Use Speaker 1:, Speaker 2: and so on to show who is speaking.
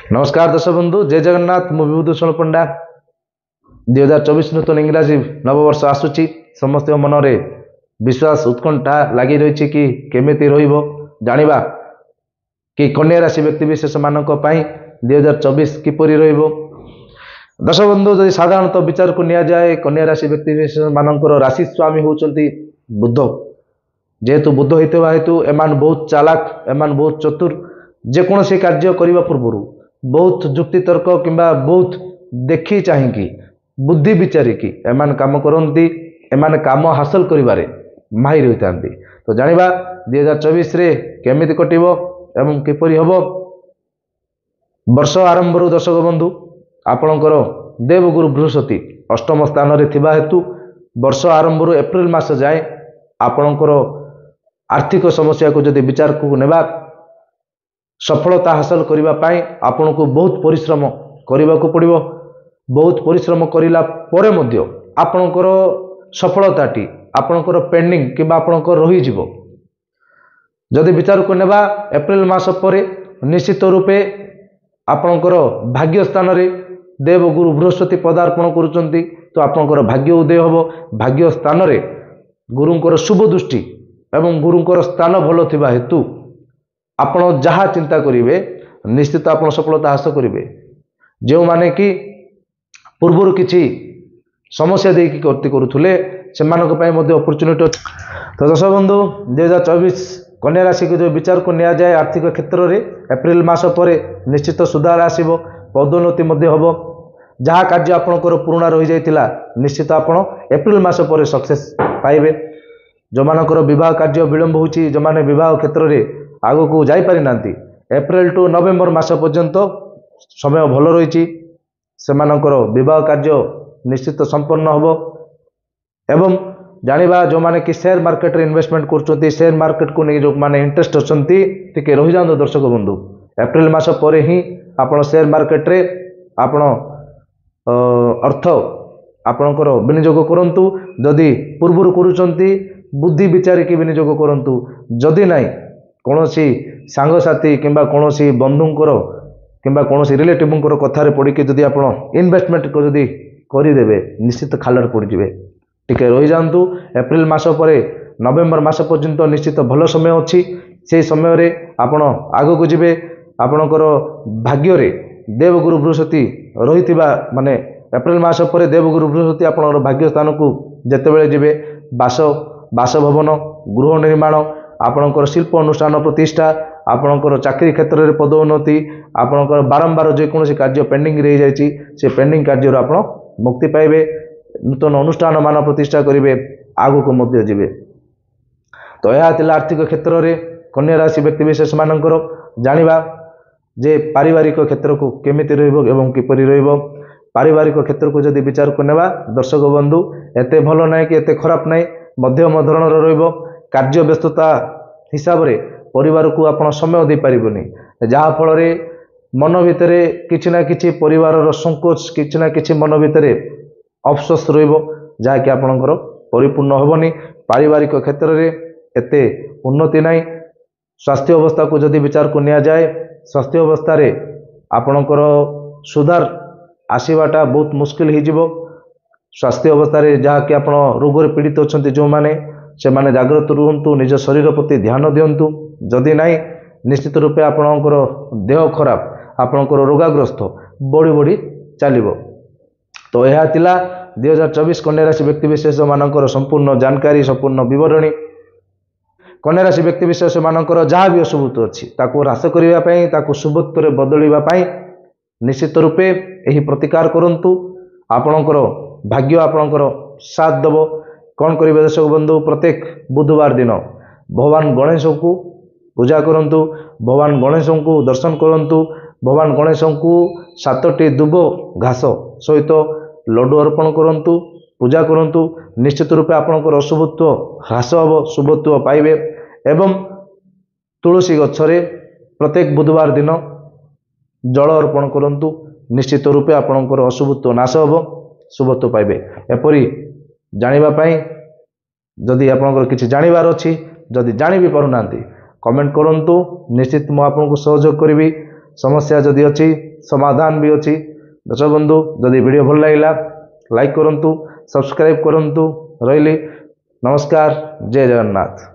Speaker 1: नमस्कार दर्शक बंधु, जय जगन्नाथ। मु विभूषण पंडा। 2024 नूतन इंग्राजी नववर्ष आसुची। समस्त मन रे विश्वास उत्कंठा लगी रही कि केमिति रहिबो जानिबा कि कन्या राशि व्यक्ति विशेष मानक पई 2024 किपरि रहिबो। दर्शक बंधु, जदि साधारणतः विचार को निया जाए कन्या राशि व्यक्ति विशेष मानकर राशि स्वामी होचंती बुध। जेहेतु बुध होइतबा हेतु एमान बहुत चालाक, एमान बहुत चतुर। जेकोसी कार्य करने पूर्व बहुत जुक्ति तर्क किंबा बहुत देखी चाहिए बुद्धि विचारिकी एमान काम करती, एमान काम हासिल करिबारे माहिर होता। तो जानिबा 2024 रे केमिति कटिबो एवं किपरि हबो। वर्ष आरंभ दर्शक बंधु आपणकर देवगुरु बृहस्पति अष्टम स्थान रे थिबा हेतु वर्ष आरंभ एप्रिल मास जाए आपणकर आर्थिक समस्या को जदि विचार को नेबा सफलता हासिल करने पाई आपन को बहुत परिश्रम करने को पड़ो। बहुत परिश्रम करिला परे मध्य आपणकर सफलताटी आपणकर पेंडिंग कि आपणकर रही जीवो। जदि विचार को नेबा एप्रिल मास पर निश्चित रूपे आपणकर भाग्य स्थान रे देवगुरु बृहस्पति पदार्पण करुचंती। तो आपणकर भाग्य उदय होबो। भाग्य स्थान रे गुरुंकर शुभ दृष्टि एवं गुरुंकर स्थान भलो थिबा हेतु आपण जहाँ चिंता करेंगे निश्चित आप सफलता हासिल करेंगे। जो माने कि पूर्वर किसी समस्या देकी करती करुले से अपॉर्चुनिटी। तो दर्शक बंधु 2024 कन्या राशि को जो विचार को निया जाए आर्थिक क्षेत्र में एप्रिल मास पर निश्चित सुधार आसब, पदोन्नति हम। जहाँ कार्य आपणकर पुराणा रही जाइतिला निश्चित आपण एप्रिल मास पर सक्सेस पाइबे। जो मानकर विवाह कार्य विलंब होची, जो माने विवाह क्षेत्र में आगो को जाई पारि नांती एप्रिल टू नवेम्बर मास पर्यंत समय भल रही सेमानकर विवाह कार्य निश्चित संपन्न होबो। एवं जानिबा जो माने कि शेयर मार्केट रे इन्वेस्टमेंट करछंती, शेयर मार्केट को नहीं जो माने इंटरेस्ट अछंती टिके रहि जांदो। दर्शक बंधु एप्रिल मास पर ही आपण शेयर मार्केट रे आपण अर्थ आपणकर विनियोग करंतु। जदि पूर्वर करूचंती बुद्धि विचार की विनियोग करंतु। जदि नहीं कौनसी सांगसाथी किंबा कौनसी बंधुंकर किंबा कौनसी रिलेटिवंकर कथार पड़ी जदि आप इन्वेस्टमेंट को जदि करदेवे निश्चित खालर पड़े। टिके रही जातु। एप्रिल मास पर नवेम्बर मास पर्यंत निश्चित भल समय अच्छी। से समय रे आपण आग को जीवे। आपणकर भाग्य रे देवगुरु बृहस्पति रही माने एप्रिल मास पर देवगुरु बृहस्पति आपणकर भाग्य स्थान को जेतेबेले जीवे बासभवन गृह निर्माण आपणकर शिल्प अनुष्ठान प्रतिष्ठा आपणकर चाकरी क्षेत्र में पदोन्नति आपणकर बारंबार जेकोसी कार्य पेंडिंग रही जाइए से पेंडिंग कार्य आप मुक्ति पाइबे। नूतन अनुष्ठान मान प्रतिष्ठा करेंगे, आगु को मध्य जीवे। तो यह थिला आर्थिक क्षेत्र में कन्या राशि व्यक्ति विशेष मानकर जानिबा जे पारिवारिक क्षेत्र को केमिति रहिबो एवं किपरि रहिबो। पारिवारिक क्षेत्र को जदि विचार को नेबा दर्शक बंधु एते भलो नाही कि एते खराब नाही, मध्यम धरणर रहिबो। कार्य व्यस्तता हिसाब रे परिवार को आपण समय दे पारिबोनी, जहा फल रे मन भितर किछि ना किछि परिवार संकोच किछि ना किछि मन भितर अफसोस रहिबो, जहा कि आपणकर परिपूर्ण होबनी। पारिवारिक क्षेत्र रे एते उन्नति नाही। स्वास्थ्य अवस्था को जदि विचार को निया जाए स्वास्थ्य अवस्था रे आपणकर सुधार आसीबाटा बहुत मुश्किल हो जिवो। स्वास्थ्य अवस्था रे जहा कि आपण रोग रे पीड़ित अछंती जो माने से माने जागृत रुहंतु, निज शरीर प्रति ध्यान दियंतु। जदि नहीं निश्चित रूपे आपणकर देह खराब आपणकर रोगाग्रस्त बढ़ी बढ़ी चलिबो। तो यह थिला 2024 कन्या राशि व्यक्ति विशेष मानकर संपूर्ण जानकारी संपूर्ण विवरणी। कन्या राशि व्यक्ति विशेष मानकर जहाँ भी अशुभत्व अच्छी ताको ह्रास करबा पई ताको शुभत्व बदलवा पई निश्चित रूपे यही प्रतिकार करंतु। आपणकर भाग्य आपणकर साथ दबो। कौन करेंगे दर्शक बंधु, प्रत्येक बुधवार दिन भगवान गणेश को पूजा करंतु, भगवान गणेश को दर्शन करंतु। भगवान गणेश को 7टी दुब घास सहित लड्डू अर्पण करंतु, पूजा करंतु। निश्चित रूपे आपणकर अशुभत्व ह्रास हम, शुभत्व पाइबे। एवं तुलसी गछरे प्रत्येक बुधवार दिन जल अर्पण करंतु। निश्चित रूपे आपणकर अशुभत्व नाश हम, शुभत्व पाइबे। एपरी जानिबा पाई जदि आपनकर किछि जानिबार अछि, जदि जानि भी पारु नांती कमेंट करंतु। निश्चित मु आपनको सहयोग करिवि। समस्या जदि अछि समाधान भी अच्छी। दर्शक बंधु जदि वीडियो भल लगा लाइक करंतु, सब्सक्राइब करंतु। रही नमस्कार, जय जगन्नाथ।